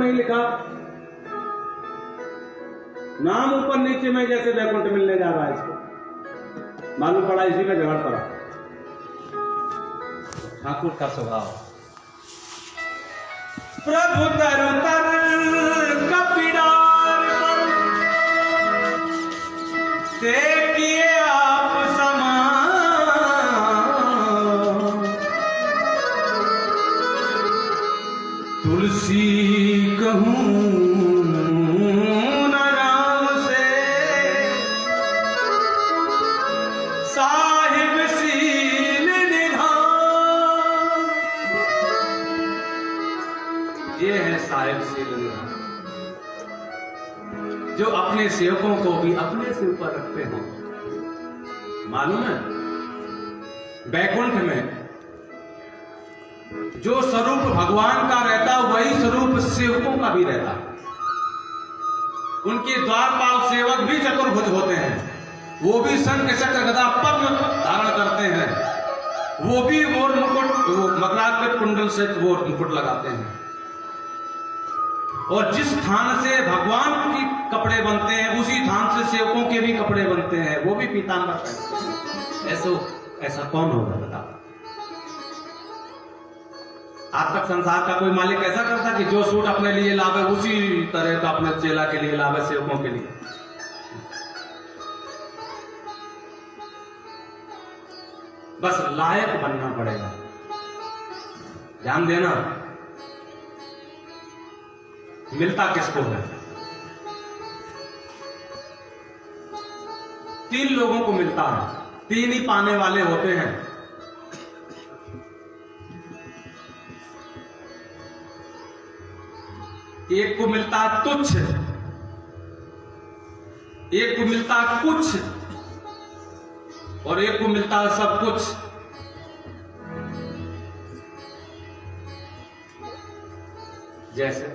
नहीं लिखा, नाम ऊपर नीचे में जैसे वैकुंठ मिलने जा रहा है, इसको मालूम पड़ा, इसी में झगड़ पड़ा। ठाकुर का स्वभाव प्रभु तरतर कपिड़ार पर देखिए आप समान, तुलसी कहूं न राम से, साहिब सील निधान। ये है साहिब सील निधान, जो अपने सेवकों को भी अपने से ऊपर रखते हैं। मालूम है, बैकुंठ में जो स्वरूप भगवान का रहता वही स्वरूप सेवकों का भी रहता। उनके द्वारपाल सेवक भी चतुर्भुज होते हैं, वो भी शंख चक्र गदा पद्म धारण करते हैं, वो भी मोर मुकुट, मकराकृत कुंडल से वो मुकुट लगाते हैं। और जिस थान से भगवान के कपड़े बनते हैं उसी थान से सेवकों के भी कपड़े बनते हैं, वो भी पीतांबर पहनते हैं। ऐसा कौन होगा बता? आज तक संसार का कोई मालिक ऐसा करता कि जो सूट अपने लिए लावे उसी तरह का अपने चेला के लिए लावे, सेवकों के लिए? बस लायक बनना पड़ेगा। ध्यान देना, मिलता किसको है? 3 लोगों को मिलता है, 3 ही पाने वाले होते हैं। एक को मिलता है तुच्छ, एक को मिलता है कुछ, और एक को मिलता है सब कुछ। जैसे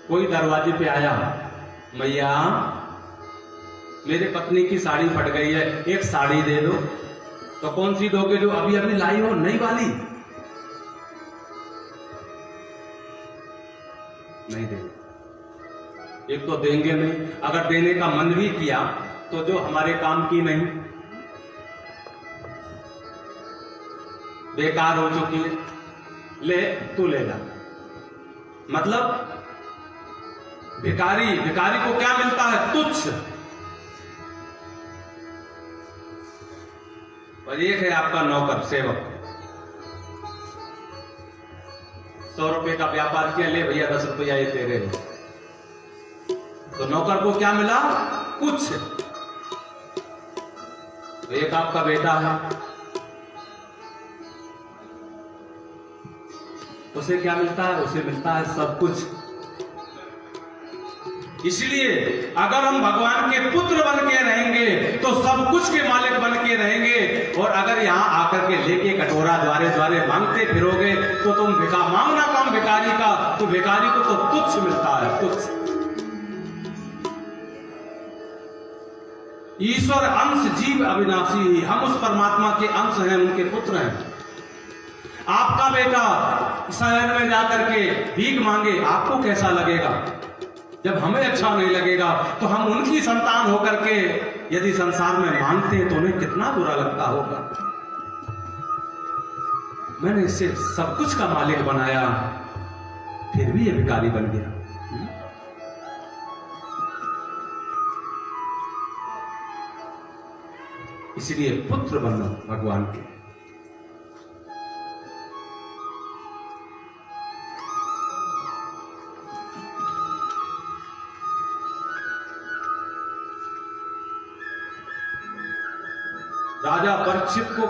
कोई दरवाजे पे आया, मैया मेरे पत्नी की साड़ी फट गई है, एक साड़ी दे दो। तो कौन सी दोगे? जो अभी अभी लाई हो, नई वाली? नहीं देंगे। एक तो देंगे नहीं, अगर देने का मन भी किया तो जो हमारे काम की नहीं, बेकार हो चुकी है, ले तू ले जा। मतलब भिखारी को क्या मिलता है? तुच्छ। और एक है आपका नौकर सेवक, 100 रुपए का व्यापार किया, ले भैया 10 रुपया ये तेरे हैं। तो नौकर को क्या मिला? कुछ। तो एक आपका बेटा है, उसे क्या मिलता है? उसे मिलता है सब कुछ। इसलिए अगर हम भगवान के पुत्र बन के रहेंगे तो सब कुछ के मालिक बन के रहेंगे। और अगर यहां आकर के लेके कटोरा द्वारे द्वारे मांगते फिरोगे तो तुम मांगना कम भिखारी का, तो भिखारी को तो तुच्छ मिलता है, तुच्छ। ईश्वर अंश जीव अविनाशी, हम उस परमात्मा के अंश हैं, उनके पुत्र हैं। आपका बेटा शहर में जाकर के भीख मांगे, आपको कैसा लगेगा? जब हमें अच्छा नहीं लगेगा तो हम उनकी संतान होकर के यदि संसार में मांगते हैं तो उन्हें कितना बुरा लगता होगा। मैंने इसे सब कुछ का मालिक बनाया, फिर भी ये भिखारी बन गया। इसलिए पुत्र बनो भगवान के। राजा परीक्षित को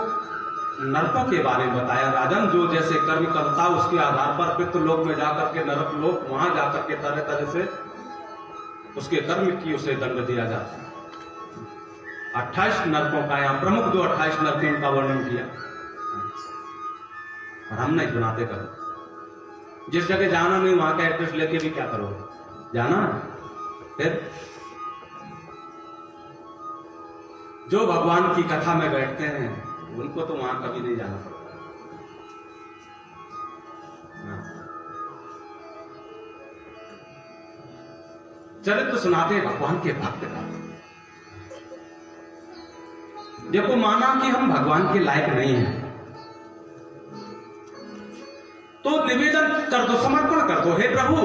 नरकों के बारे में बताया। राजन जो जैसे कर्म करता उसके आधार पर पितृलोक में जाकर के, नरक लोक, वहां जाकर के तरह तरह से उसके कर्म की उसे दंड दिया जाता है। 28 नरकों का यहाँ प्रमुख जो 28 नरक उनका वर्णन किया, और हम नहीं सुनाते करो। जिस जगह जाना नहीं वहां का एड्रेस लेके भी क्या करोगे? जाना फिर जो भगवान की कथा में बैठते हैं उनको तो वहां कभी नहीं जाना पड़ता। चरित्र सुनाते भगवान के भक्त का। देखो माना कि हम भगवान के लायक नहीं हैं, तो निवेदन कर दो, समर्पण कर दो, हे प्रभु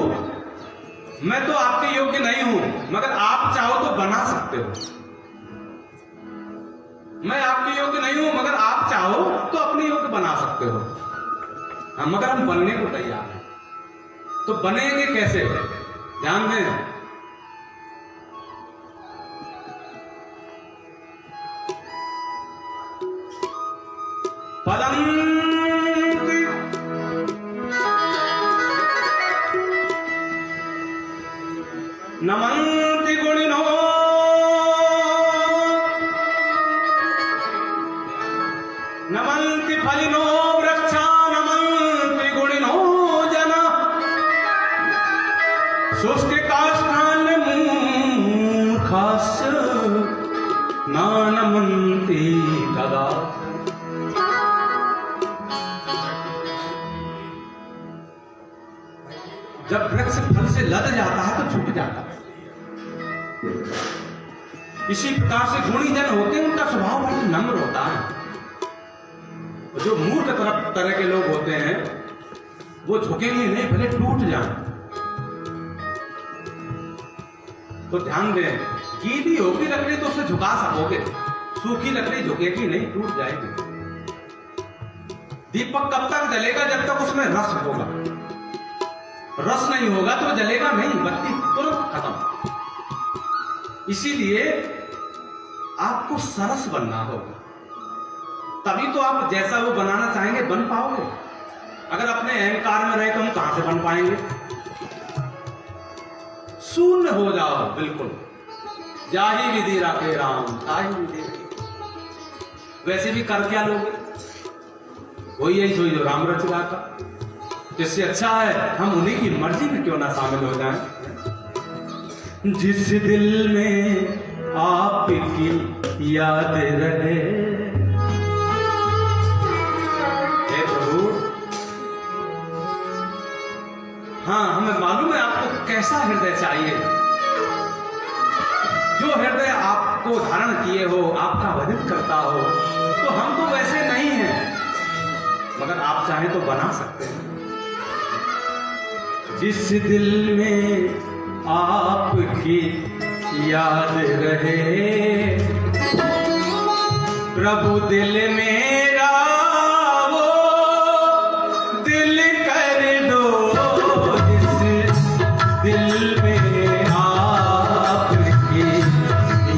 मैं तो आपके योग्य नहीं हूं, मगर आप चाहो तो बना सकते हो। मैं आपके योग्य नहीं हूं, मगर आप चाहो तो अपने योग्य बना सकते हो। हम मगर हम बनने को तैयार हैं। तो बनेंगे कैसे? ध्यान दें, पदम नमन्ति गुणिनो नमन्ति फलिनो वृक्षा नमन्ति गुणिनो जना शुष्क काष्ठान्य मूर्खास्य नानमन्ति कदा। जब वृक्ष फल से लद जाता है तो छूट जाता है। इसी प्रकार से गुणी जन होते हैं, उनका स्वभाव बहुत नम्र होता है। जो मूर्ख तरह के लोग होते हैं वो झुकेंगे नहीं, भले टूट जाए। तो ध्यान दें, गीली होगी लकड़ी तो उसे झुका सकोगे, सूखी लकड़ी झुकेगी नहीं, टूट जाएगी। दीपक कब तक जलेगा? जब तक उसमें रस होगा। रस नहीं होगा तो जलेगा नहीं, बत्ती तुरंत खत्म। इसीलिए आपको सरस बनना होगा, तभी तो आप जैसा वो बनाना चाहेंगे बन पाओगे। अगर अपने अहंकार में रहे तो हम कहां से बन पाएंगे? शून्य हो जाओ बिल्कुल। जाहि विधि राखे राम ताहि विधि रखे। वैसे भी कर क्या लोगे? वही यही सोई जो राम रच रहा था। इससे अच्छा है हम उन्हीं की मर्जी में क्यों ना शामिल हो जाएं। जिस दिल में आपकी याद रहे, हे प्रभु। हाँ, हमें मालूम है आपको कैसा हृदय चाहिए। जो हृदय आपको धारण किए हो, आपका भजन करता हो, तो हम तो वैसे नहीं हैं, मगर आप चाहें तो बना सकते हैं। जिस दिल में आपकी याद रहे, प्रभु दिल मेरा वो दिल कर दो। जिस दिल में आपकी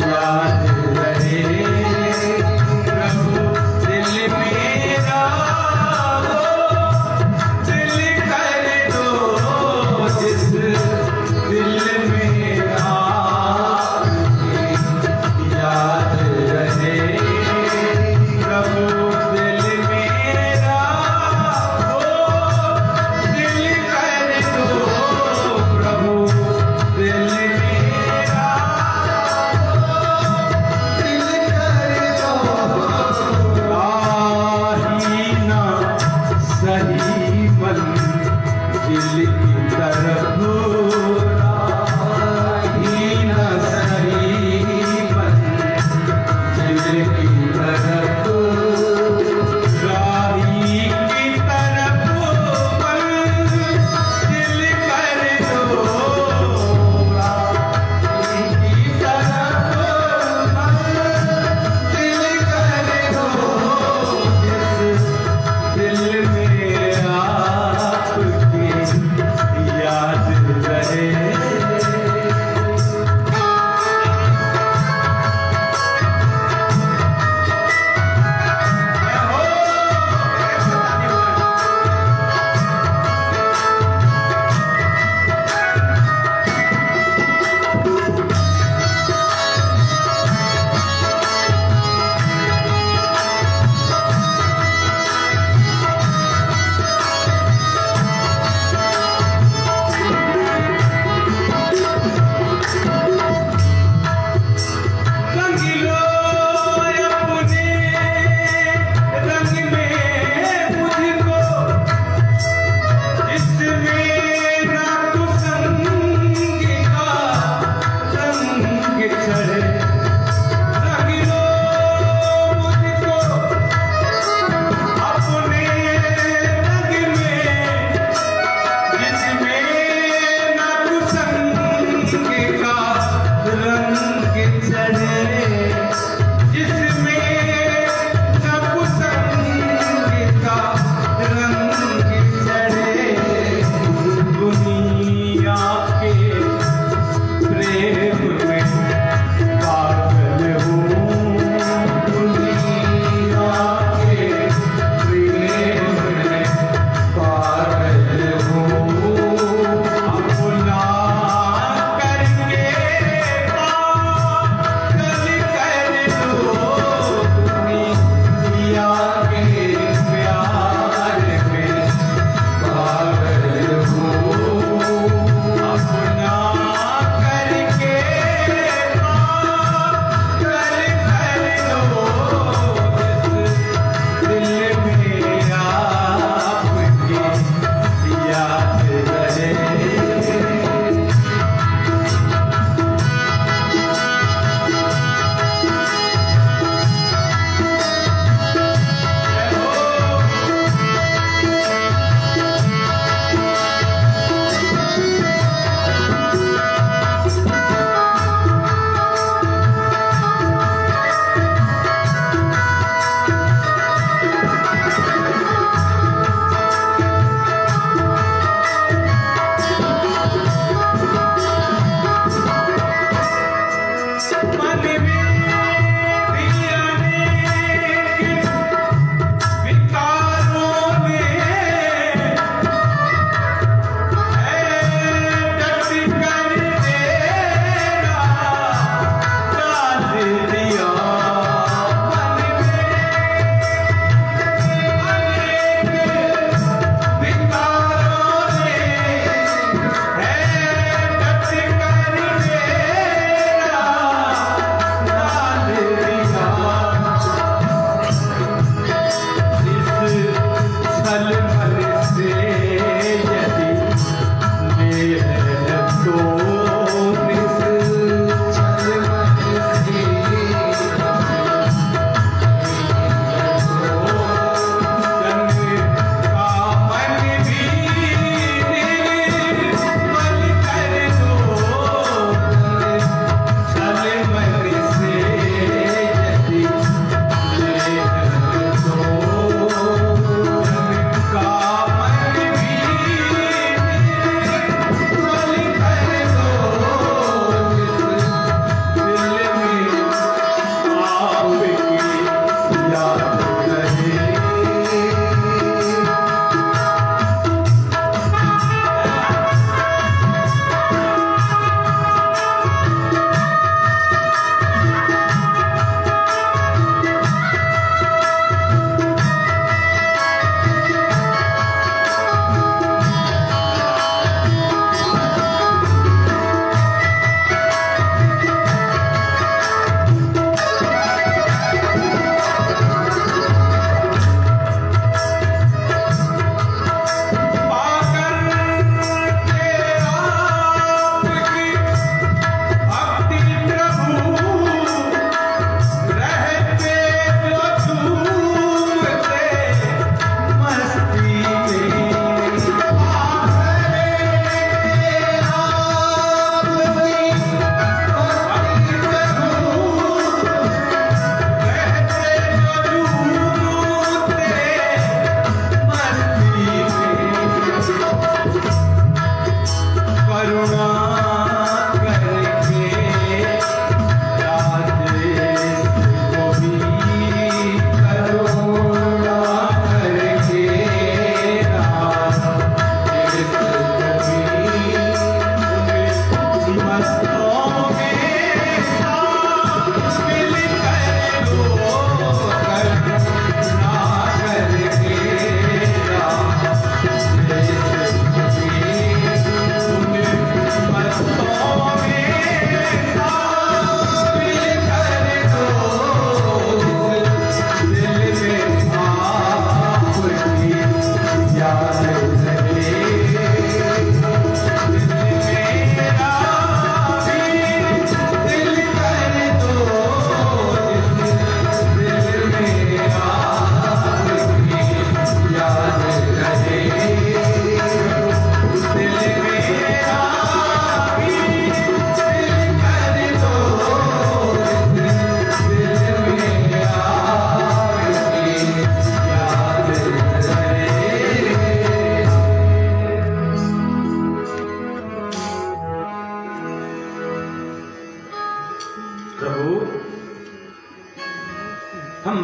याद रहे, प्रभु दिल मेरा वो दिल कर दो। जिस दिल याद रहे, प्रभु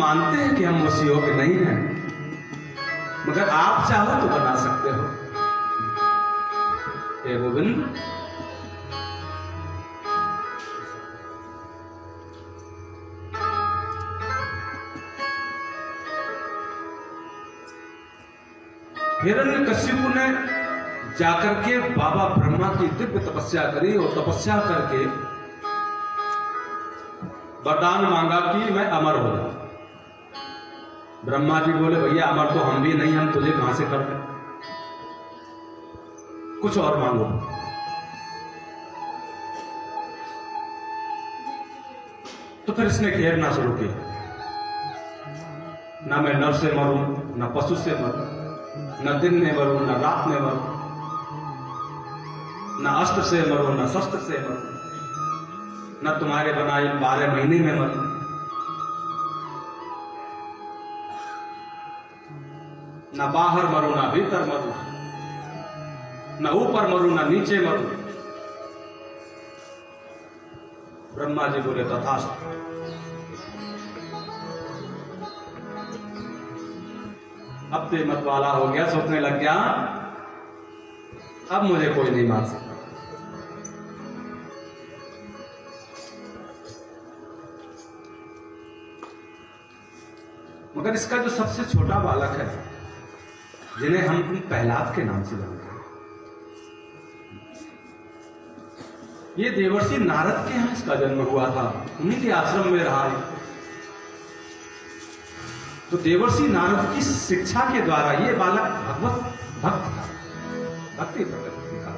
मानते हैं कि हम उस योग्य नहीं हैं, मगर आप चाहो तो बना सकते हो। हे गोविंद, हिरण्यकशिपु ने जाकर के बाबा ब्रह्मा की दिव्य तपस्या करी और तपस्या करके वरदान मांगा कि मैं अमर हो जाऊं। ब्रह्मा जी बोले भैया अमर तो हम भी नहीं, हम तुझे कहां से कर दें, कुछ और मांगो। तो फिर इसने घेरना शुरू किया, ना मैं नर से मरूं, ना पशु से मरूं, न दिन में मरूं, न रात में मरूं, न अस्त्र से मरूं, न शस्त्र से मरूं, न तुम्हारे बनाए 12 महीने में मरूं। न बाहर मरूं, न भीतर मरूं, न ऊपर मरूं, न नीचे मरूं। ब्रह्मा जी बोले तथास्तु। अब तो मत वाला हो गया, सोचने लग गया अब मुझे कोई नहीं मार सकता। मगर इसका जो सबसे छोटा बालक है, जिन्हें हम प्रहलाद के नाम से जानते हैं, ये देवर्षि नारद के यहां इसका जन्म हुआ था, उन्हीं के आश्रम में रहा है। तो देवर्षि नारद की शिक्षा के द्वारा ये बालक भगवत भक्त था, भक्ति प्रकट था।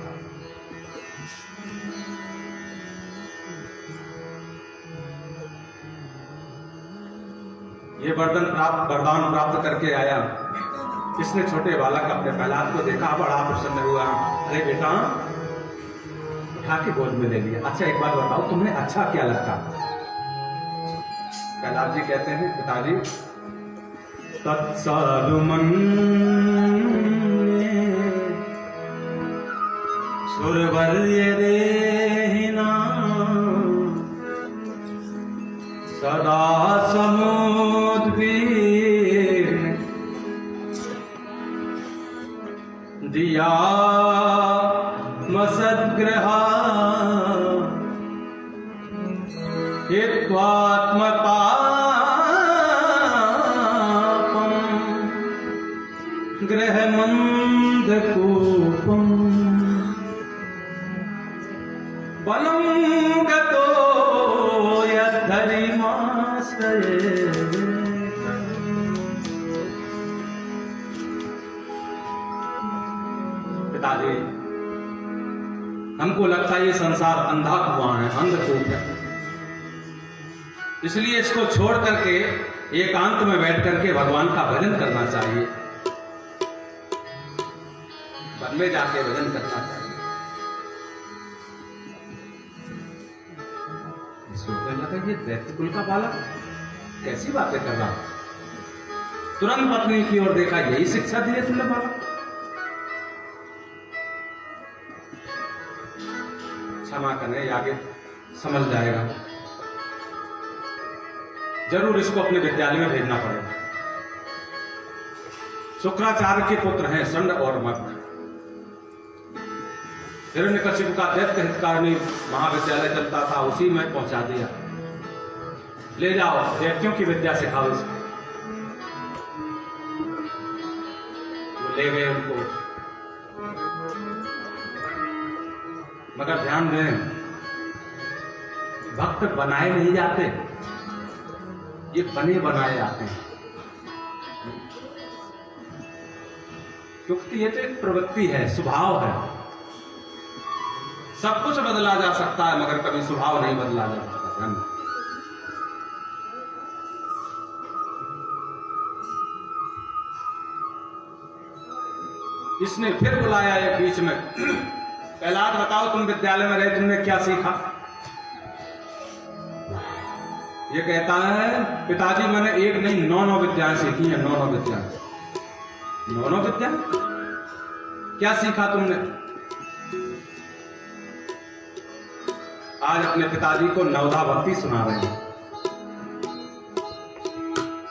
ये वरदान प्राप्त करके आया। इसने छोटे बालक अपने प्रहलाद को देखा, बड़ा प्रसन्न हुआ। अरे बेटा, उठा के गोद में ले लिया। अच्छा एक बात बताओ, तुम्हें अच्छा क्या लगता? प्रहलाद जी कहते हैं पिताजी, तत्साधुमन्ये सुरवर्य देहिना सदा समुद्वीर्न दिया मसद्ग्रहा हेत्वात्मता ग्रहमंधकूपम बलं गतो यद्धरिमाश्रये। पिताजी, हमको लगता है ये संसार अंधा कुआं है, अंधकूप है, इसलिए इसको छोड़ करके एकांत में बैठ करके भगवान का भजन करना चाहिए, वन में जाके भजन करना चाहिए। सोचने लगा ये दैत्य कुल का बालक कैसी बातें कर रहा। तुरंत पत्नी की ओर देखा, यही शिक्षा दी है तुमने बालक? क्षमा करने, आगे समझ जाएगा, जरूर इसको अपने विद्यालय में भेजना पड़ेगा। शुक्राचार्य के पुत्र हैं षंड और मग्ध। हिरण्यकशिपु का दैत्य हितकारिणी महाविद्यालय चलता था, उसी में पहुंचा दिया। ले जाओ, दैत्यों की विद्या सिखाओ इसको। वो ले गए उनको। मगर ध्यान दें, भक्त बनाए नहीं जाते, ये बने बनाए जाते हैं। क्योंकि ये तो एक प्रवृत्ति है, स्वभाव है। सब कुछ बदला जा सकता है, मगर कभी स्वभाव नहीं बदला जा सकता। इसने फिर बुलाया एक बीच में, प्रहलाद बताओ तुम विद्यालय में रहे, तुमने क्या सीखा? ये कहता है पिताजी मैंने एक नहीं 9 विद्याएं सीखी हैं। 9 विद्याएं। 9 विद्या? क्या सीखा तुमने? आज अपने पिताजी को नवधा भक्ति सुना रहे हैं।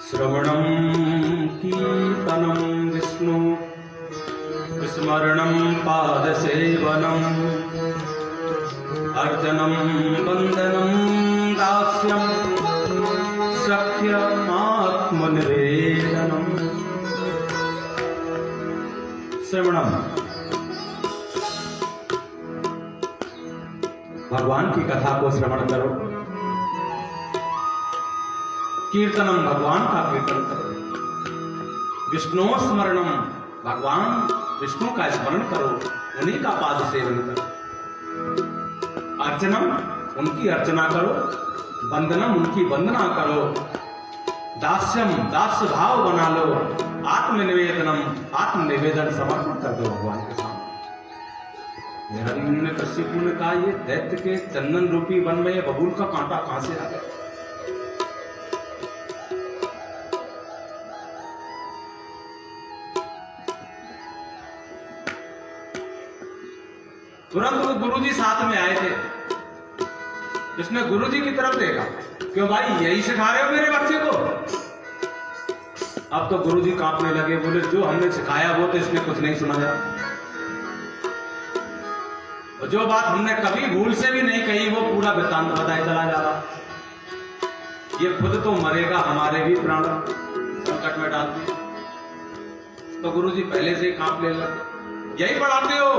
श्रवणं कीर्तनं विष्णु स्मरणं पादसेवनम् अर्चनं वन्दनं दास्यं सख्यमात्मनिवेदनम्। श्रवणम, भगवान की कथा को श्रवण करो। कीर्तनम, भगवान का कीर्तन करो। विष्णु स्मरणम, भगवान विष्णु का स्मरण करो, उन्हीं का पाद सेवन करो। अर्चनम, उनकी अर्चना करो। वंदनम, उनकी वंदना करो। दास्यम, दास्य भाव बना लो। आत्मनिवेदनम, आत्मनिवेदन समर्पण कर दो भगवान के सामने। हिरण्य कश्यप ने कहा, ये दैत्य के चंदन रूपी वन में ये बबूल का कांटा कहां से आ गया? तुरंत वो गुरुजी साथ में आए थे। इसने गुरुजी की तरफ देखा, क्यों भाई यही सिखा रहे हो मेरे बच्चे को? अब तो गुरुजी कांपने लगे, बोले जो हमने सिखाया वो तो इसने कुछ नहीं सुनाया, और जो बात हमने कभी भूल से भी नहीं कही वो पूरा वृत्तांत बताए चला जा रहा। ये खुद तो मरेगा, हमारे भी प्राण संकट में डाल दिए। तो गुरुजी पहले से ही कांपने लगे। यही पढ़ाते हो?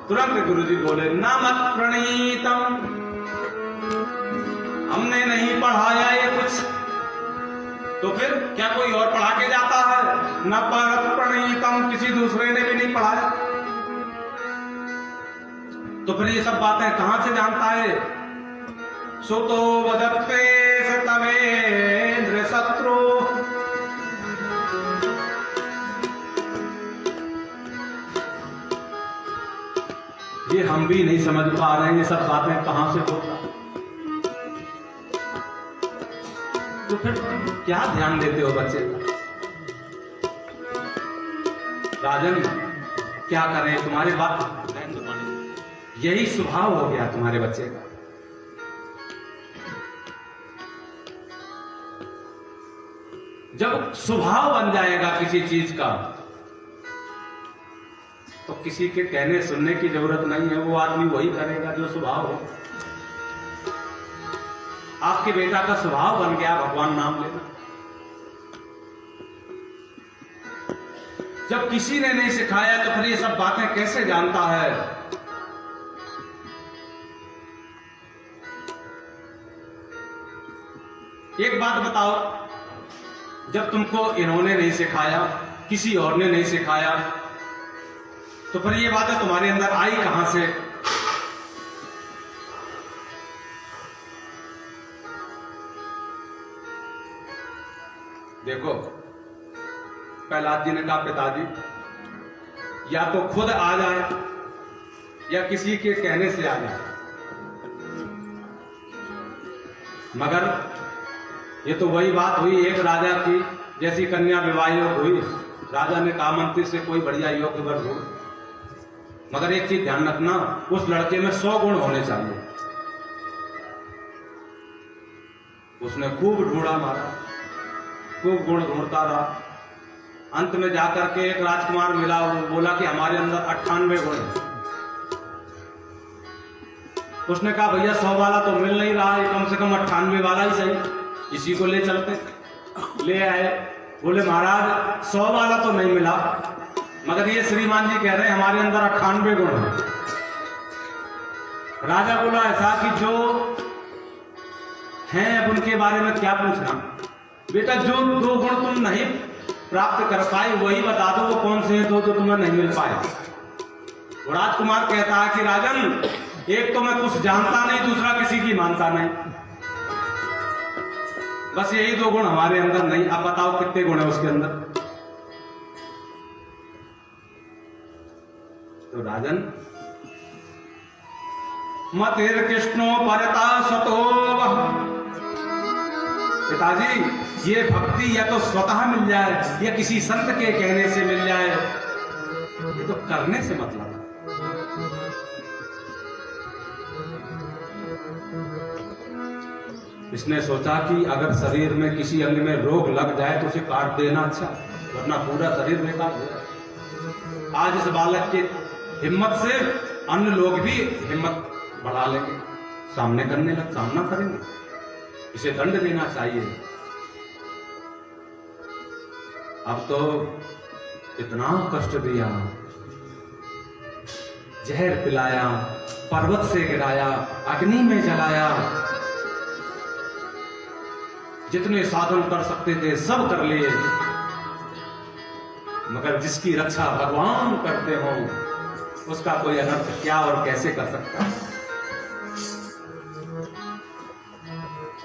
तुरंत गुरुजी बोले, न मत प्रणीतम, हमने नहीं पढ़ाया ये कुछ। तो फिर क्या कोई और पढ़ा के जाता है? न परत प्रणीतम, किसी दूसरे ने भी नहीं पढ़ाया। तो फिर ये सब बातें कहां से जानता है? सुतो वदत्ते तवेन्द्र शत्रु, ये हम भी नहीं समझ पा रहे हैं ये सब बातें कहां से होता। तो फिर क्या ध्यान देते हो बच्चे का? राजन क्या करें, तुम्हारे बात यही स्वभाव हो गया तुम्हारे बच्चे का। जब स्वभाव बन जाएगा किसी चीज का तो किसी के कहने सुनने की जरूरत नहीं है, वो आदमी वही करेगा जो स्वभाव हो। आपके बेटा का स्वभाव बन गया भगवान नाम लेना। जब किसी ने नहीं सिखाया तो फिर ये सब बातें कैसे जानता है? एक बात बताओ, जब तुमको इन्होंने नहीं सिखाया, किसी और ने नहीं सिखाया, तो फिर ये बातें तुम्हारे अंदर आई कहां से? देखो, प्रहलाद जी ने कहा, पिताजी या तो खुद आ जाए या किसी के कहने से आ जाए, मगर ये तो वही बात हुई एक राजा की, जैसी कन्या विवाह योग हुई, राजा ने कहा मंत्री से कोई बढ़िया योग्य वर हो, मगर एक चीज ध्यान रखना, उस लड़के में 100 गुण होने चाहिए। उसने खूब ढूंढा मारा, खूब गुण ढूंढता रहा, अंत में जाकर के एक राजकुमार मिला, वो बोला कि हमारे अंदर 98 गुण है। उसने कहा भैया 100 वाला तो मिल नहीं रहा है, कम से कम 98 वाला ही सही, इसी को ले चलते। ले आए, बोले महाराज 100 वाला तो नहीं मिला, मगर ये श्रीमान जी कह रहे हैं हमारे अंदर 98 गुण है। राजा बोला ऐसा कि जो हैं अब उनके बारे में क्या पूछना, बेटा जो 2 गुण तुम नहीं प्राप्त कर पाए वही बता दो, वो कौन से हैं 2 जो तुम्हें नहीं मिल पाए। वो राजकुमार कहता है कि राजन, एक तो मैं कुछ जानता नहीं, दूसरा किसी की मानता नहीं, बस यही 2 गुण हमारे अंदर नहीं। अब बताओ कितने गुण है उसके अंदर? तो राजन, मतिर कृष्णो परता सतो, पिताजी ये भक्ति या तो स्वतः मिल जाए या किसी संत के कहने से मिल जाए, ये तो करने से मतलब है। इसने सोचा कि अगर शरीर में किसी अंग में रोग लग जाए तो उसे काट देना अच्छा, वरना पूरा शरीर बेकार हो जाए। आज इस बालक के हिम्मत से अन्य लोग भी हिम्मत बढ़ा लेंगे, सामना करेंगे। इसे दंड देना चाहिए। अब तो इतना कष्ट दिया, जहर पिलाया, पर्वत से गिराया, अग्नि में जलाया, जितने साधन कर सकते थे सब कर लिए, मगर जिसकी रक्षा भगवान करते हो उसका कोई अनर्थ क्या और कैसे कर सकता है।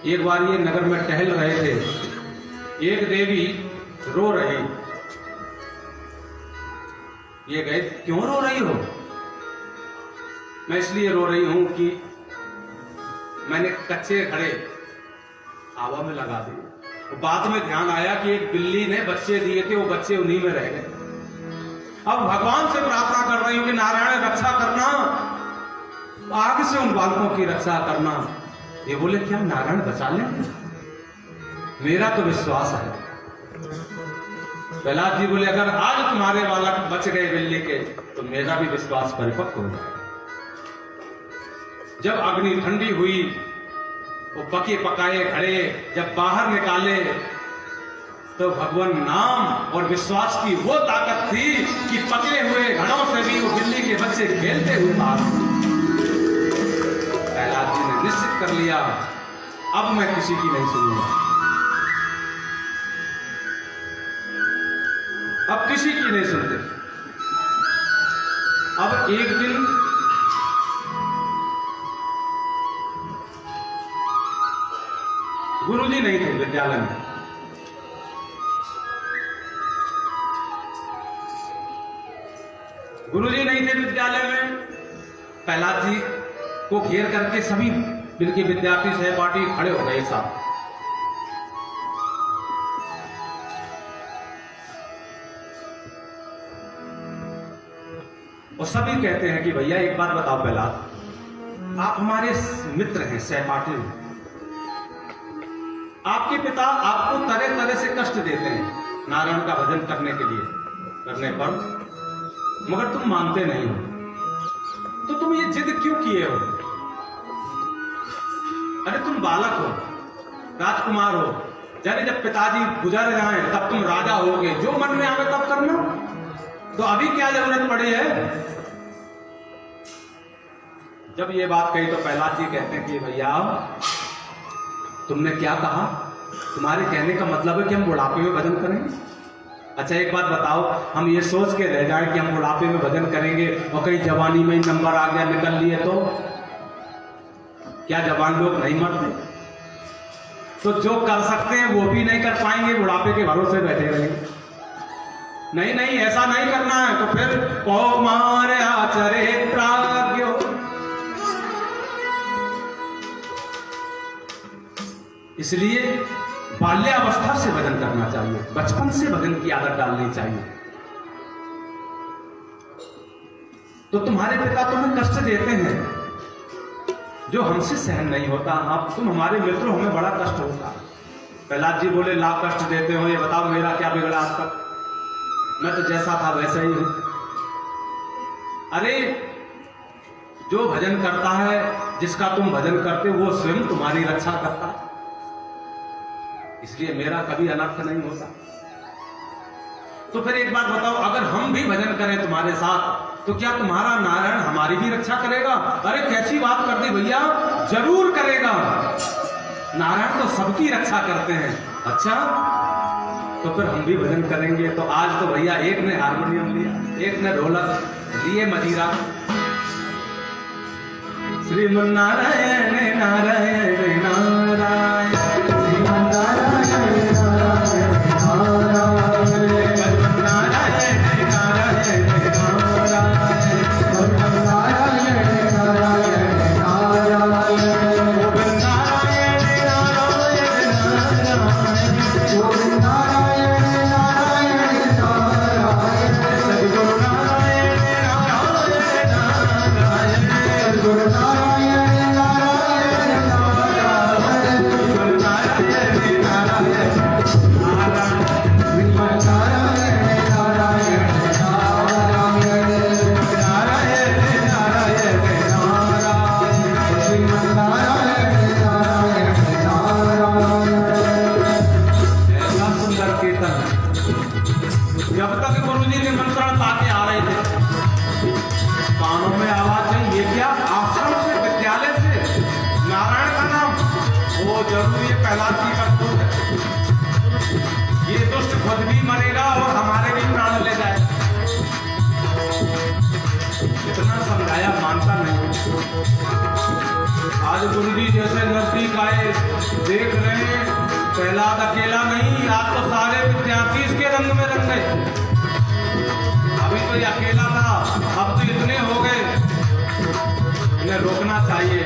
एक बार ये नगर में टहल रहे थे, एक देवी रो रही। ये गए, क्यों रो रही हो? मैं इसलिए रो रही हूं कि मैंने कच्चे घड़े हवा में लगा दिए। तो बाद में ध्यान आया कि एक बिल्ली ने बच्चे दिए थे, वो बच्चे उन्हीं में रह गए। अब भगवान से प्रार्थना कर रही हूं कि नारायण रक्षा करना, आग से उन बालकों की रक्षा करना। ये बोले कि हम नारायण बचा लेंगे, मेरा तो विश्वास है। प्रहलाद जी बोले अगर आज तुम्हारे बालक बच गए बिल्ली के तो मेरा भी विश्वास परिपक्व हो जाएगा। जब अग्नि ठंडी हुई, वो पके पकाए घड़े जब बाहर निकाले तो भगवान नाम और विश्वास की वो ताकत थी कि पके हुए घड़ों से भी वो बिल्ली के बच्चे खेलते हुए बाहर। प्रहलाद जी ने निश्चित कर लिया अब मैं किसी की नहीं सुनूंगा, अब किसी की नहीं सुनते। अब एक दिन गुरुजी नहीं थे विद्यालय में। गुरुजी नहीं थे विद्यालय में। प्रहलाद जी को घेर करके सभी जिनके विद्यार्थी सहपाठी खड़े हो गए साथ। और सभी कहते हैं कि भैया एक बात बताओ प्रहलाद, आप हमारे मित्र हैं, सहपाठी हैं, आपके पिता आपको तरह तरह से कष्ट देते हैं नारायण का भजन करने पर, मगर तुम मानते नहीं हो, तो तुम ये जिद क्यों किए हो? अरे तुम बालक हो, राजकुमार हो, जब पिताजी गुजर जाएं तब तुम राजा होगे, जो मन में आवे तब करना, तो अभी क्या जरूरत पड़ी है? जब ये बात कही तो प्रहलाद जी कहते हैं कि भैया तुमने क्या कहा? तुम्हारे कहने का मतलब है कि हम बुढ़ापे में भजन करेंगे? अच्छा एक बात बताओ, हम ये सोच के रह जाए कि हम बुढ़ापे में भजन करेंगे और कहीं जवानी में नंबर आ गया निकल लिए तो क्या जवान लोग नहीं मरते? तो जो कर सकते हैं वो भी नहीं कर पाएंगे, बुढ़ापे के भरोसे बैठे रहेंगे। नहीं नहीं ऐसा नहीं करना है। तो फिर कौमार आचरे प्राज्ञो, इसलिए बाल्यावस्था से भजन करना चाहिए, बचपन से भजन की आदत डालनी चाहिए। तो तुम्हारे पिता तुम्हें कष्ट देते हैं जो हमसे सहन नहीं होता। आप तुम हमारे मित्र हो, हमें बड़ा कष्ट होता। प्रहलाद जी बोले लाख कष्ट देते हो, ये बताओ मेरा क्या बिगड़ा आज तक? मैं तो जैसा था वैसा ही हूं। अरे जो भजन करता है, जिसका तुम भजन करते हो, वो स्वयं तुम्हारी रक्षा करता है, इसलिए मेरा कभी अनर्थ नहीं होता। तो फिर एक बात बताओ, अगर हम भी भजन करें तुम्हारे साथ तो क्या तुम्हारा नारायण हमारी भी रक्षा करेगा? अरे कैसी बात कर दी भैया, जरूर करेगा। नारायण तो सबकी रक्षा करते हैं। अच्छा तो फिर हम भी भजन करेंगे। तो आज तो भैया एक ने हारमोनियम लिया, एक ने ढोलक लिए, मजीरा। श्रीमन्नारायण नारायण नारायण, Guru Narayana समझाया, मानता नहीं। आज गुरु जी जैसे नजदीक आए, देख रहे हैं प्रहलाद अकेला नहीं, आज तो सारे विद्यार्थी इसके रंग में रंग गए। अभी तो ये अकेला था, अब तो इतने हो गए। इन्हें रोकना चाहिए।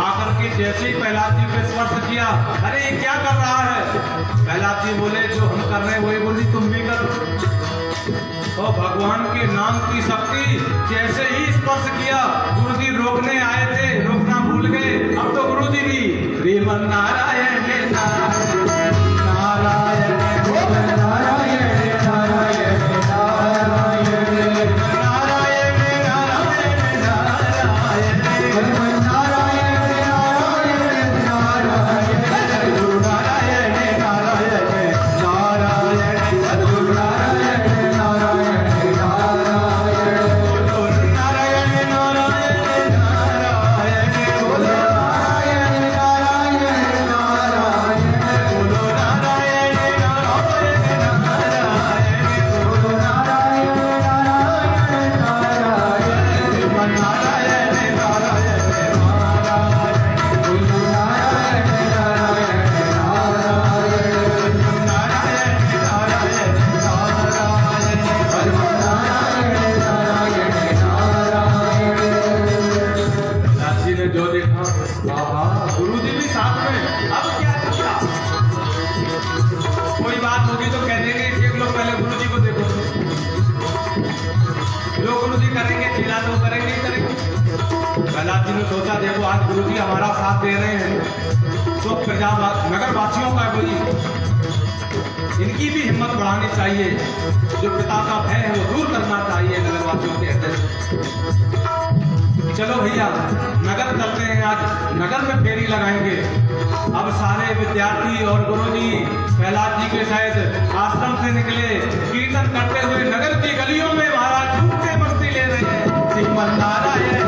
आकर के जैसे ही प्रहलाद जी पे स्पर्श किया, अरे ये क्या कर रहा है? प्रहलाद जी बोले, जो हम कर रहे हैं वही गुरु जी तुम भी करो। तो भगवान के नाम की शक्ति जैसे ही स्पर्श किया, गुरु जी रोकने आए थे, रोकना भूल गए। अब तो गुरु जी भी श्रीमन नारायण नारायण नारायण नारायण नारायण प्रहलाद जी ने सोचा, देखो आज गुरु जी हमारा साथ दे रहे हैं, तो नगर वासियों का भी इनकी भी हिम्मत बढ़ानी चाहिए। जो पिता का भय है वो दूर करना चाहिए नगर वासियों के हृदय से। चलो भैया नगर चलते हैं, आज नगर में फेरी लगाएंगे। अब सारे विद्यार्थी और गुरु जी प्रहलाद जी के साथ आश्रम से निकले, कीर्तन करते हुए नगर की गलियों में महाराज झूम के मस्ती ले रहे हैं। श्रीमन नारायण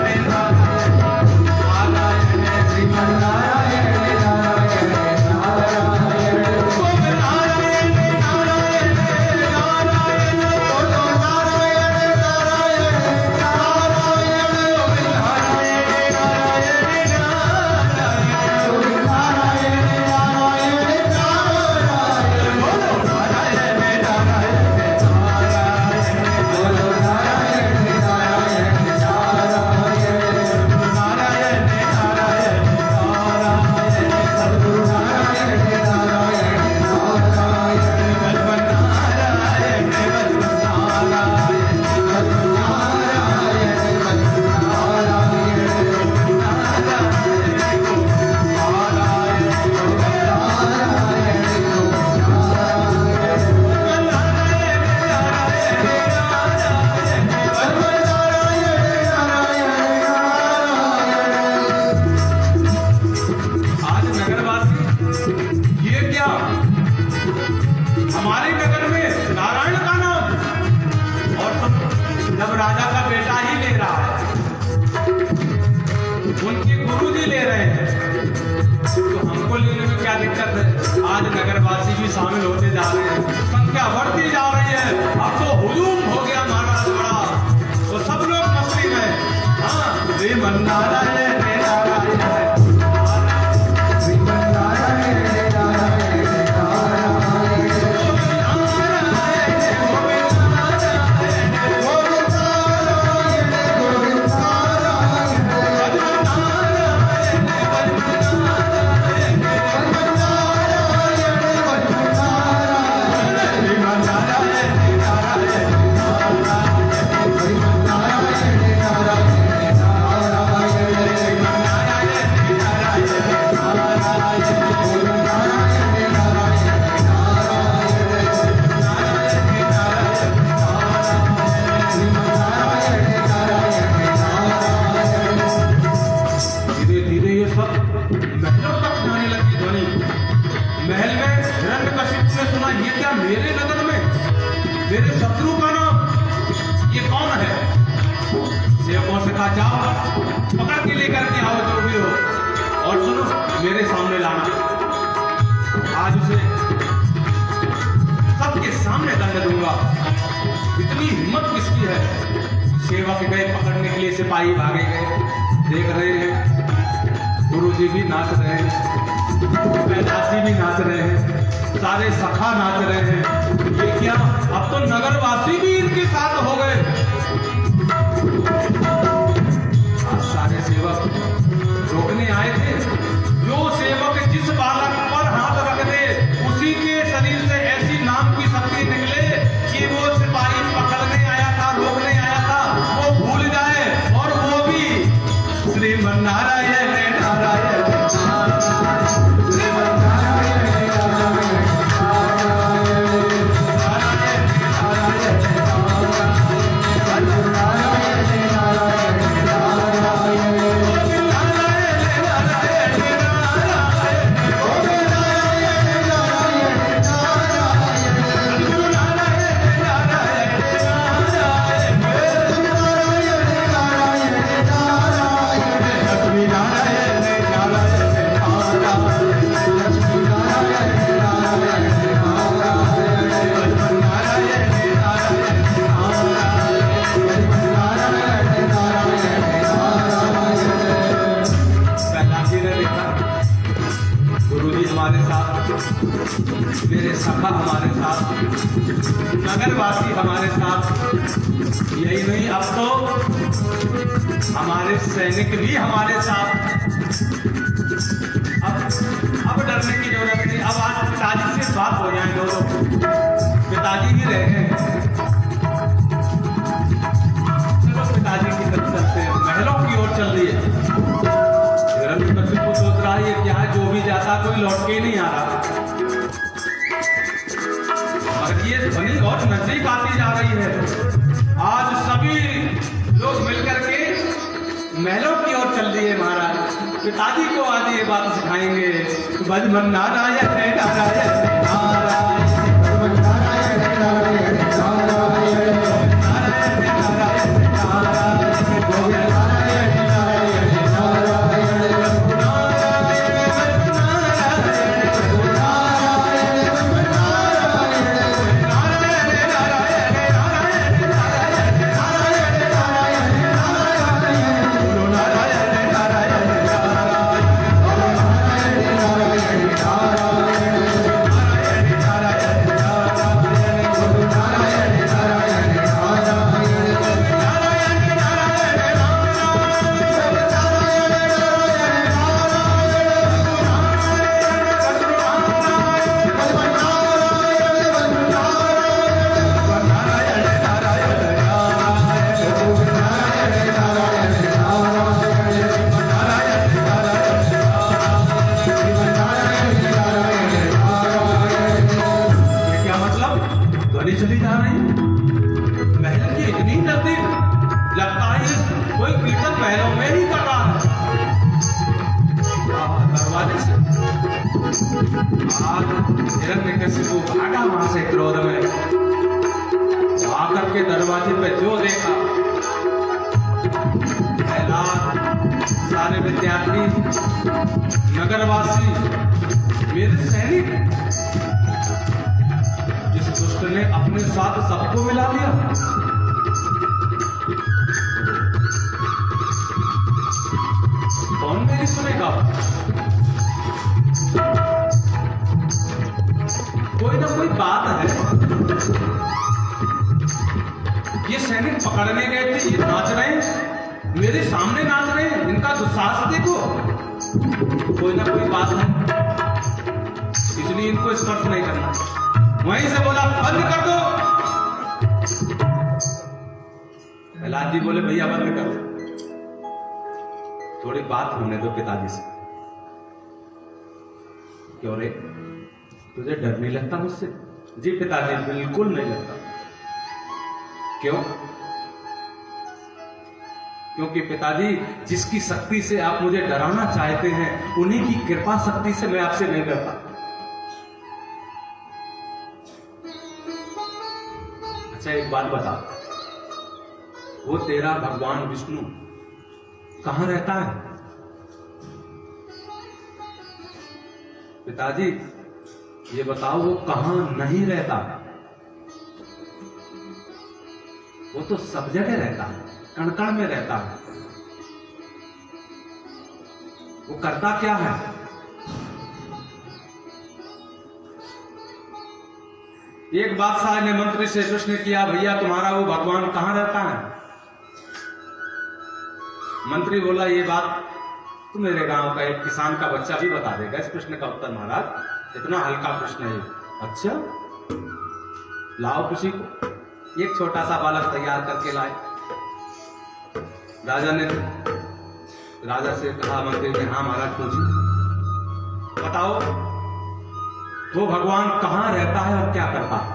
आज नगरवासी भी शामिल होते जा रहे हैं, संख्या बढ़ती जा रही है। अब तो हुजूम हो गया महाराज बड़ा, तो सब लोग मस्ती में। हाँ, श्रीमन नारायण नारायण मेरे शत्रु का नाम, ये कौन है? सेवकों से कहा जाओ पकड़ के लेकर के आओ जो भी हो, और सुनो मेरे सामने लाना। आज उसे सबके सामने दंड दूंगा। इतनी हिम्मत किसकी है? सेवा सेवक गए पकड़ने के लिए, सिपाही भागे गए। देख रहे हैं गुरुजी भी नाच रहे हैं, कैलाशी भी नाच रहे हैं, सारे सखा नाच रहे हैं। ये क्या, अब तो नगरवासी भी इनके साथ हो गए। आज सारे सेवक रोकने आए थे। जो सेवक जिस बालक पर हाथ रख दे उसी के शरीर से ऐसी नाम की शक्ति निकले कि वो सिपाही पकड़ने आया था, रोकने आया था, वो भूल जाए और वो भी श्रीमन्नारायण नारायण मेरे सखा हमारे साथ, नगरवासी हमारे साथ। यही नहीं, अब तो हमारे सैनिक भी हमारे साथ। अब डरने की जरूरत नहीं। अब आज पिताजी से बात हो जाए दोनों, पिताजी ही रह गए। चलो पिताजी की तरफ चलते हैं, महलों की ओर चल रही है। हिरण्यकशिपु को सोच रहा है ये क्या है, जो भी जाता कोई लौट के ही नहीं आ रहा। ये ध्वनि और नजदीक आती जा रही है। आज सभी लोग मिलकर के महलों की ओर चल रही है। महाराज पिताजी को आज ये बात सिखाएंगे, भजमन नारायण है नारायण नारायण चली जा रही। महल की इतनी नजदीक, लगता है कोई कीर्तन महलों में ही कर रहा है। दरवाजे से आज हिरण्यकशिपु भागा वहां से क्रोध में, आकर के दरवाजे पे जो देखा, सारे विद्यार्थी, नगरवासी, मेरे सैनिक, दुष्ट ने अपने साथ सबको मिला दिया। कौन मेरी सुनेगा? कोई ना कोई बात है। ये सैनिक पकड़ने गए थे, ये नाच रहे हैं, मेरे सामने नाच रहे हैं, इनका दुस्साहस देखो। कोई ना कोई बात है, इसलिए इनको स्पर्श नहीं करना। वहीं से बोला बंद कर दो। प्रहलाद जी बोले भैया बंद करो, थोड़ी बात होने दो पिताजी से। क्यों रे, तुझे डर नहीं लगता मुझसे? जी पिताजी बिल्कुल नहीं लगता। क्यों? क्योंकि पिताजी जिसकी शक्ति से आप मुझे डराना चाहते हैं, उन्हीं की कृपा शक्ति से मैं आपसे नहीं डरता। अच्छा एक बात बता, वो तेरा भगवान विष्णु कहां रहता है? पिताजी ये बताओ, वो कहां नहीं रहता? वो तो सब जगह रहता है। कण कण में रहता है। वो करता क्या है? एक बादशाह ने मंत्री से प्रश्न किया, भैया तुम्हारा वो भगवान कहां रहता है? मंत्री बोला, ये बात तो मेरे गांव का एक किसान का बच्चा भी बता देगा इस प्रश्न का उत्तर महाराज, इतना हल्का प्रश्न है। अच्छा, लाओ किसी को। एक छोटा सा बालक तैयार करके लाए। राजा से कहा मंत्री ने, हाँ महाराज पूछिए, बताओ वो भगवान कहां रहता है और क्या करता है?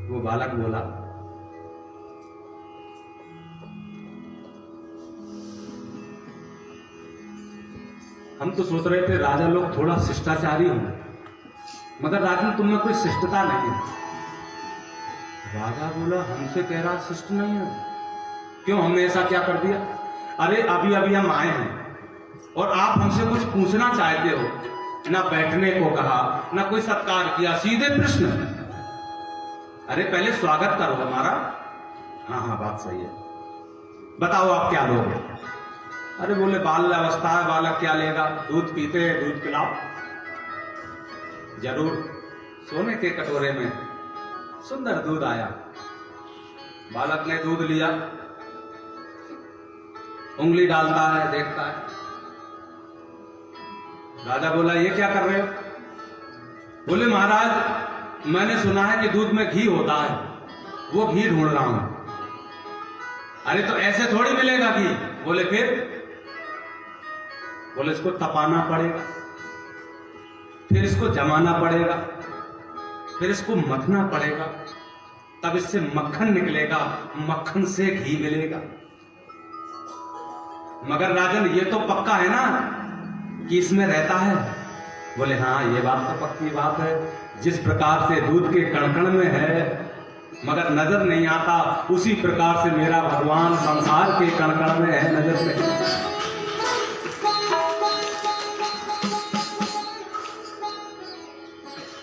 वो बालक बोला, हम तो सोच रहे थे राजा लोग थोड़ा शिष्टाचारी हों, मगर राजन तुम में कोई शिष्टता नहीं है। राजा बोला, हमसे कह रहा शिष्ट नहीं है? क्यों, हमने ऐसा क्या कर दिया? अरे अभी अभी हम आए हैं और आप हमसे कुछ पूछना चाहते हो, ना बैठने को कहा, ना कोई सत्कार किया, सीधे प्रश्न। अरे पहले स्वागत करो हमारा। हाँ हाँ बात सही है, बताओ आप क्या लोगे? अरे बोले, बाल अवस्था है, बालक क्या लेगा, दूध पीते हैं, दूध पिलाओ। जरूर। सोने के कटोरे में सुंदर दूध आया, बालक ने दूध लिया, उंगली डालता है, देखता है। राजा बोला, ये क्या कर रहे हो? बोले, महाराज मैंने सुना है कि दूध में घी होता है, वो घी ढूंढ रहा हूं। अरे तो ऐसे थोड़ी मिलेगा घी। बोले फिर? बोले इसको तपाना पड़ेगा, फिर इसको जमाना पड़ेगा, फिर इसको मथना पड़ेगा, तब इससे मक्खन निकलेगा, मक्खन से घी मिलेगा। मगर राजन ये तो पक्का है ना कि इसमें रहता है? बोले हाँ ये बात तो पक्की बात है, जिस प्रकार से दूध के कण-कण में है मगर नजर नहीं आता, उसी प्रकार से मेरा भगवान संसार के कण-कण में है, नजर नहीं।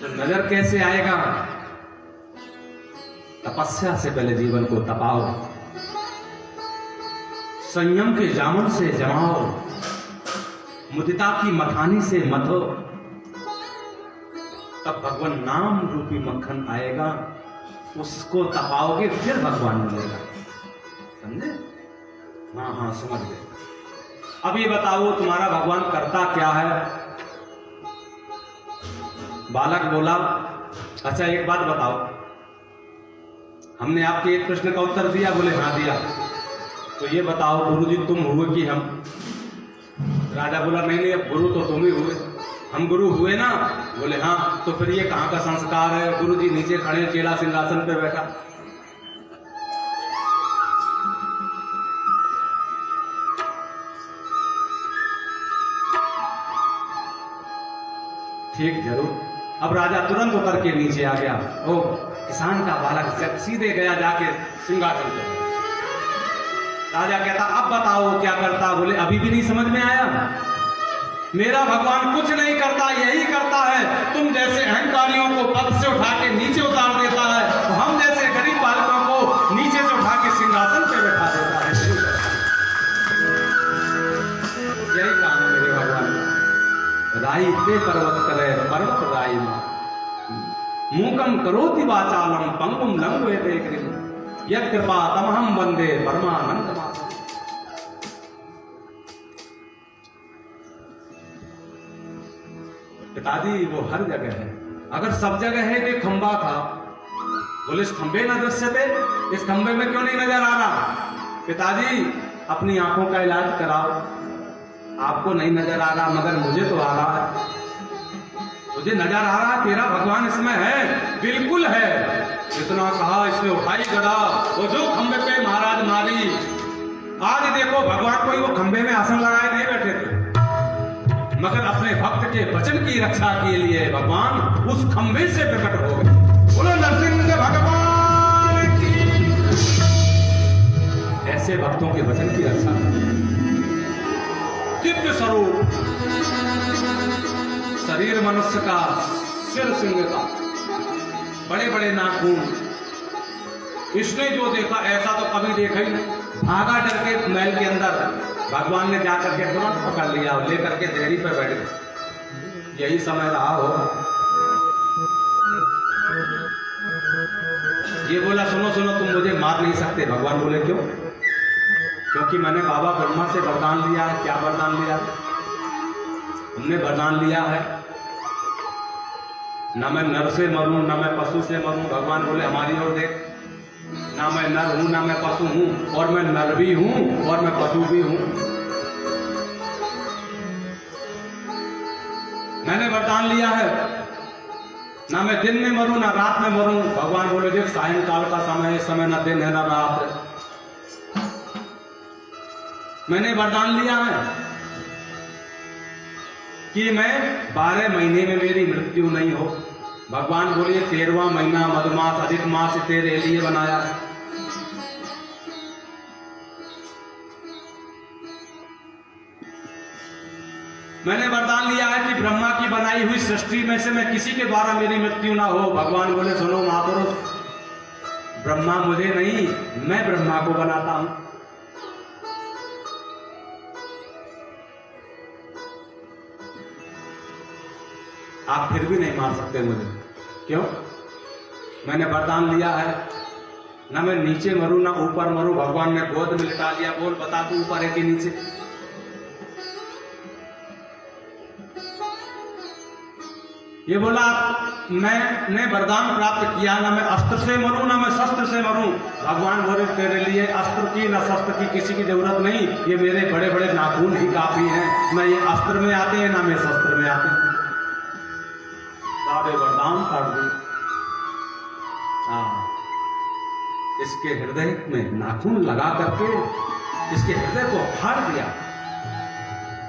तो नजर कैसे आएगा? तपस्या से पहले जीवन को तपाओ, संयम के जामुन से जमाओ, मुदिता की मखानी से मथो, तब भगवान नाम रूपी मक्खन आएगा, उसको तपाओगे फिर भगवान मिलेगा। समझे? हाँ हाँ समझ गए। अब ये बताओ तुम्हारा भगवान करता क्या है? बालक बोला, अच्छा एक बात बताओ, हमने आपके एक प्रश्न का उत्तर दिया? बोले हाँ दिया। तो ये बताओ गुरुजी तुम हुए कि हम? राजा बोला, नहीं नहीं अब गुरु तो तुम ही हुए। हम गुरु हुए ना? बोले हाँ। तो फिर ये कहां का संस्कार है? गुरुजी नीचे खड़े, चेला सिंहासन पे बैठा। ठीक जरूर। अब राजा तुरंत उतर के नीचे आ गया। ओ किसान का बालक सीधे गया जाके सिंहासन पे। राजा कहता, अब बताओ क्या करता? बोले अभी भी नहीं समझ में आया? मेरा भगवान कुछ नहीं करता, यही करता है। तुम जैसे अहंकारियों को पद से उठा के नीचे उतार देता है, तो हम जैसे गरीब बालकों को नीचे से उठा के सिंहासन पे बैठा देता है। यही काम है मेरे भगवान का। राई ते पर्वत करे पर्वत राई मां, मूकम करोति वाचालम पंगुम लंघयते गिरिम, यत् कृपा तमहम वंदे परमानंद मास। पिताजी वो हर जगह है। अगर सब जगह है तो खंबा था। बोले इस खंबे न दृश्यते, इस खंबे में क्यों नहीं नजर आ रहा? पिताजी अपनी आंखों का इलाज कराओ, आपको नहीं नजर आ रहा मगर मुझे तो आ रहा है। मुझे नजर आ रहा है तेरा भगवान इसमें है, बिल्कुल है। इतना कहा इसने उठाई गदा, वो जो खंबे पे महाराज मारी। आज देखो भगवान कोई वो खंबे में आसन लगाए नहीं बैठे थे, मगर अपने भक्त के वचन की रक्षा के लिए भगवान उस खंबे से प्रकट हो गए। बोलो नरसिंह भगवान की। ऐसे भक्तों के वचन की रक्षा, दिव्य स्वरूप, शरीर मनुष्य का, सिर सिंह का, बड़े बड़े नाखून। इसने जो देखा ऐसा तो कभी देखा ही नहीं। भागा डर के महल के अंदर। भगवान ने जाकर के तुरंत पकड़ लिया और लेकर के देहरी पर बैठ गए। यही समय रहा होगा। ये बोला सुनो सुनो, तुम मुझे मार नहीं सकते। भगवान बोले क्यों? क्योंकि मैंने बाबा ब्रह्मा से वरदान लिया है। क्या वरदान लिया? हमने वरदान लिया है ना मैं नर से मरूं ना मैं पशु से मरूं। भगवान बोले हमारी ओर देख, ना मैं नर हूं ना मैं पशु हूं, और मैं नर भी हूं और मैं पशु भी हूं। मैंने वरदान लिया है ना मैं दिन में मरूं ना रात में मरूं। भगवान बोले देख, सायंकाल का समय है, इस समय ना दिन है ना रात है। मैंने वरदान लिया है कि मैं 12 महीने में मेरी मृत्यु नहीं हो। भगवान बोले 13वां महीना मधुमास अधिक मास तेरे लिए बनाया है। मैंने वरदान लिया है कि ब्रह्मा की बनाई हुई सृष्टि में से मैं किसी के द्वारा मेरी मृत्यु ना हो। भगवान बोले सुनो महापुरुष, ब्रह्मा मुझे नहीं, मैं ब्रह्मा को बनाता हूं। आप फिर भी नहीं मार सकते मुझे। क्यों? मैंने वरदान लिया है ना मैं नीचे मरूं ना ऊपर मरूं। भगवान ने गोद में लिटा लिया। बोल बता तू ऊपर है कि नीचे? ये बोला मैंने वरदान प्राप्त किया ना मैं अस्त्र से मरूं ना मैं शस्त्र से मरूं। भगवान बोले तेरे लिए अस्त्र की ना शस्त्र की किसी की जरूरत नहीं। ये मेरे बड़े बड़े नाखून ही काफी हैं। ना ये अस्त्र में आते हैं ना मैं शस्त्र में आते हैं। सारे वरदान काट दिए। इसके हृदय में नाखून लगा करके इसके हृदय को फाड़ दिया।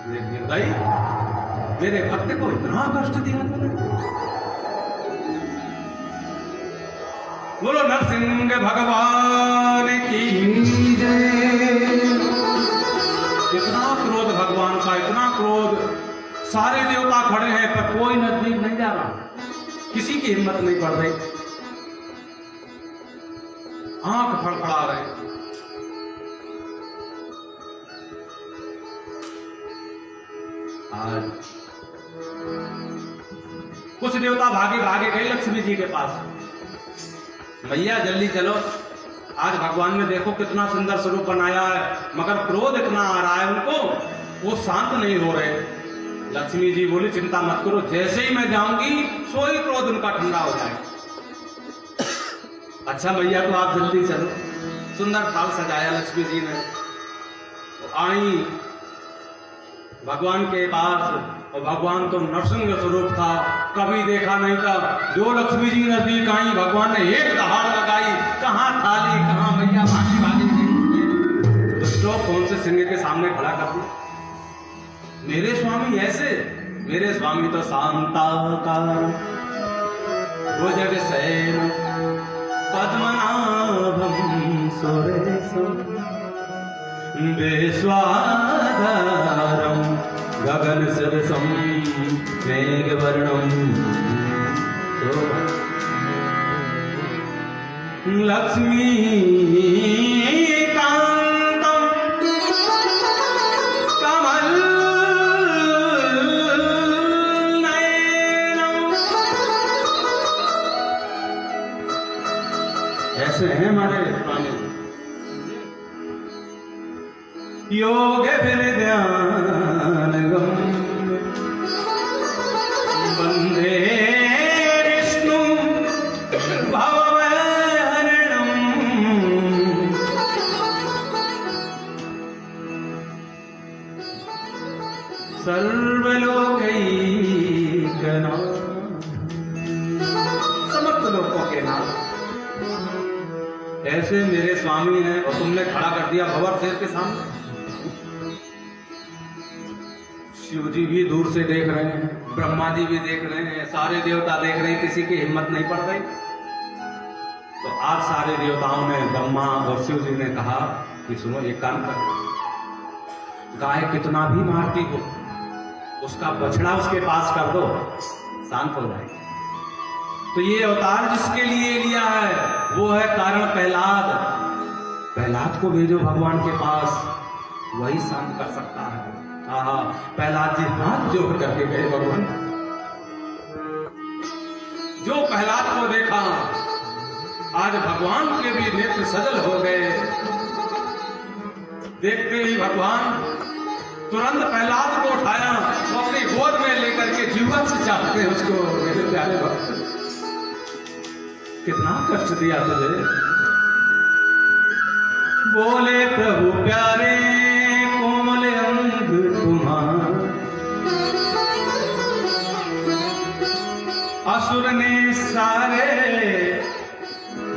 निर्दयी, मेरे भक्त को इतना कष्ट दिया तूने। बोलो नरसिंह भगवान की जय। इतना क्रोध भगवान का, इतना क्रोध। सारे देवता खड़े हैं पर कोई नजदीक नहीं जा रहा। किसी की हिम्मत नहीं पड़ रही। आंख फड़फड़ा रहे। आज कुछ देवता भागे भागे गए लक्ष्मी जी के पास। भैया जल्दी चलो, आज भगवान ने देखो कितना सुंदर स्वरूप बनाया है, मगर क्रोध इतना आ रहा है उनको, वो शांत नहीं हो रहे। लक्ष्मी जी बोली चिंता मत करो, जैसे ही मैं जाऊंगी सोई क्रोध उनका ठंडा हो जाएगा। अच्छा भैया तो आप जल्दी चलो। सुंदर थाल सजाया लक्ष्मी जी ने। तो आई भगवान के पास, और भगवान तो नरसिंह स्वरूप था, कभी देखा नहीं था। जो लक्ष्मी जी नजदीक आई भगवान ने एक दहाड़ लगाई। कहां थाली कहां भैया, भागी भागी तो कौन से सिंह के सामने खड़ा कर दिया। मेरे स्वामी ऐसे, मेरे स्वामी तो शांताकार भुजग शयन पद्मनाभम सुरेशम विश्वाधारम गगन सदसम मेघवर्णम लक्ष्मी कांतम कमल नयनम। ऐसे हैं हमारे स्वामी। योग ध्यान वंदे विष्णु भवहरणम सर्वलोकैकनाथ, समस्त लोगों के नाम। ऐसे मेरे स्वामी हैं और तुमने खड़ा कर दिया भंवर शेर के सामने। शिव जी भी दूर से देख रहे हैं, ब्रह्मा जी भी देख रहे हैं, सारे देवता देख रहे हैं, किसी की हिम्मत नहीं पड़ रही। तो आज सारे देवताओं ने, ब्रह्मा और शिव जी ने कहा कि सुनो एक काम कर, गाय कितना भी मारती हो उसका बछड़ा उसके पास कर दो, शांत हो जाएगी। तो ये अवतार जिसके लिए लिया है वो है कारण प्रहलाद। प्रहलाद को भेजो भगवान के पास, वही शांत कर सकता है। आहा, प्रहलाद जी हाथ जोड़ करके गए भगवान। जो प्रहलाद को देखा, आज भगवान के भी नेत्र सजल हो गए। देखते ही भगवान तुरंत प्रहलाद को उठाया, वो अपनी गोद में लेकर के जीवन से चाहते उसको। मेरे प्यारे भक्त, कितना कष्ट दिया तुझे। बोले प्रभु प्यारे कोमल अंग तुम्हारा, असुर ने सारे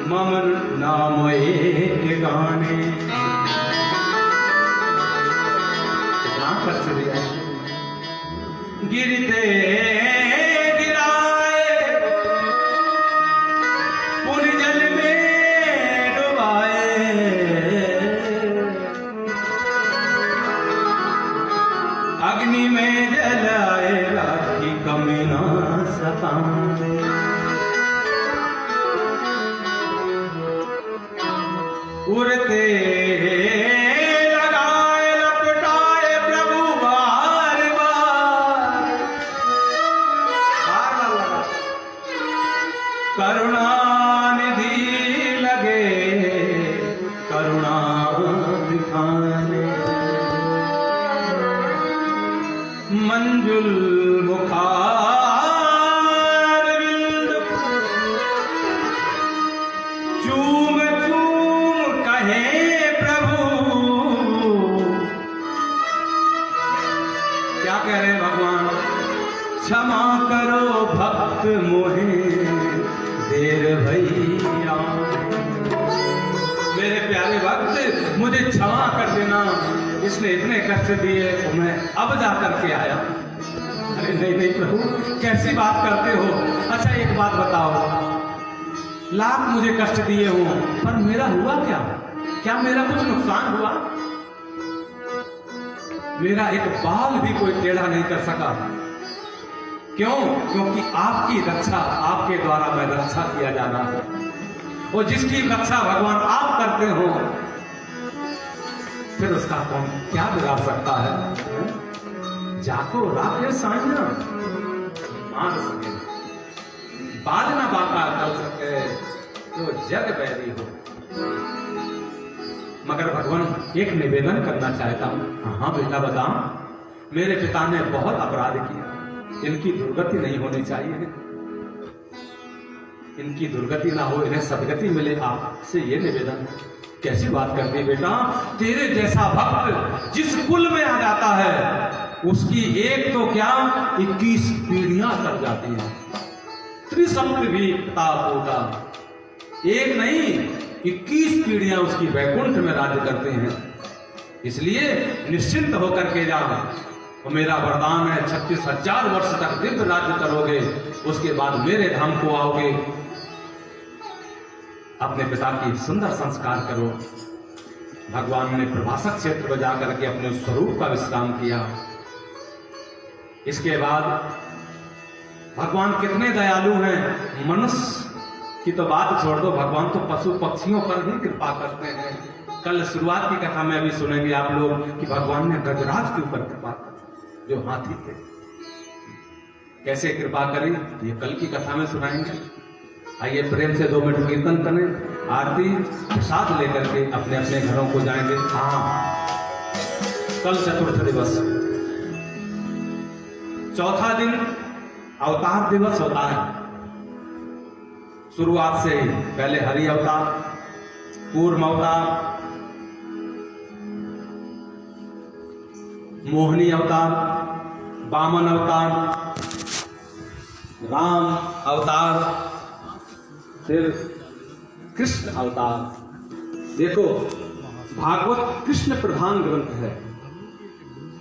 मम नाम एक गाने। कितना कष्ट दिया। गिरते गिराए पूरी जल में डुबाए, अग्नि में जलाए राखी कमी ना सताए। उड़ते लगाए लपटाए प्रभु बार बार, करुणानिधि लगे करुणा दिखाने। मंजुल मुखार चूम चूम कहे प्रभु। क्या कह रहे भगवान? क्षमा करो भक्त मोहे देर भैया। मेरे प्यारे भक्त, मुझे क्षमा कर देना, इसने इतने कष्ट दिए तो मैं अब जा करके आया। अरे नहीं नहीं प्रभु, कैसी बात करते हो? अच्छा एक बात बताओ, लाख मुझे कष्ट दिए हो पर मेरा हुआ क्या? क्या मेरा कुछ नुकसान हुआ? मेरा एक बाल भी कोई टेढ़ा नहीं कर सका। क्यों? क्योंकि आपकी रक्षा, आपके द्वारा मैं रक्षा किया जाना है। और जिसकी रक्षा भगवान आप करते हो, फिर उसका कौन क्या बिगाड़ सकता है? जाको राखे साइना मार सके, बाल ना बाका कर सके तो जग बैरी हो। मगर भगवान एक निवेदन करना चाहता हूं। हाँ बेटा बताओ। मेरे पिता ने बहुत अपराध किया, इनकी दुर्गति नहीं होनी चाहिए, इनकी दुर्गति ना हो, इन्हें सदगति मिले, आपसे ये निवेदन है। कैसी बात करती बेटा? तेरे जैसा भक्त जिस कुल में आ जाता है उसकी एक तो क्या 21 पीढ़ियां कर जाती हैं। त्रिसप्त भी पोता, एक नहीं 21 पीढ़ियां उसकी वैकुंठ में राज्य करते हैं। इसलिए निश्चिंत होकर के जा, और मेरा वरदान है 36,000 वर्ष तक दिव्य राज्य करोगे, उसके बाद मेरे धाम को आओगे। अपने पिता की सुंदर संस्कार करो। भगवान ने प्रभासक क्षेत्र में जाकर के अपने स्वरूप का विश्राम किया। इसके बाद भगवान कितने दयालु हैं। मनुष्य की तो बात छोड़ दो, भगवान तो पशु पक्षियों पर भी कृपा करते हैं। कल शुरुआत की कथा में भी सुनेंगे आप लोग कि भगवान ने गजराज के ऊपर कृपा की, जो हाथी थे। कैसे कृपा करी, ये कल की कथा में सुनाएंगे। आइए प्रेम से 2 मिनट कीर्तन करें, आरती प्रसाद लेकर के अपने अपने घरों को जाएंगे। हाँ, कल चतुर्थ दिवस, चौथा दिन अवतार दिवस होता है। शुरुआत से ही पहले हरि अवतार, कूर्म अवतार, मोहिनी अवतार, वामन अवतार, राम अवतार, फिर कृष्ण अवतार। देखो, भागवत कृष्ण प्रधान ग्रंथ है।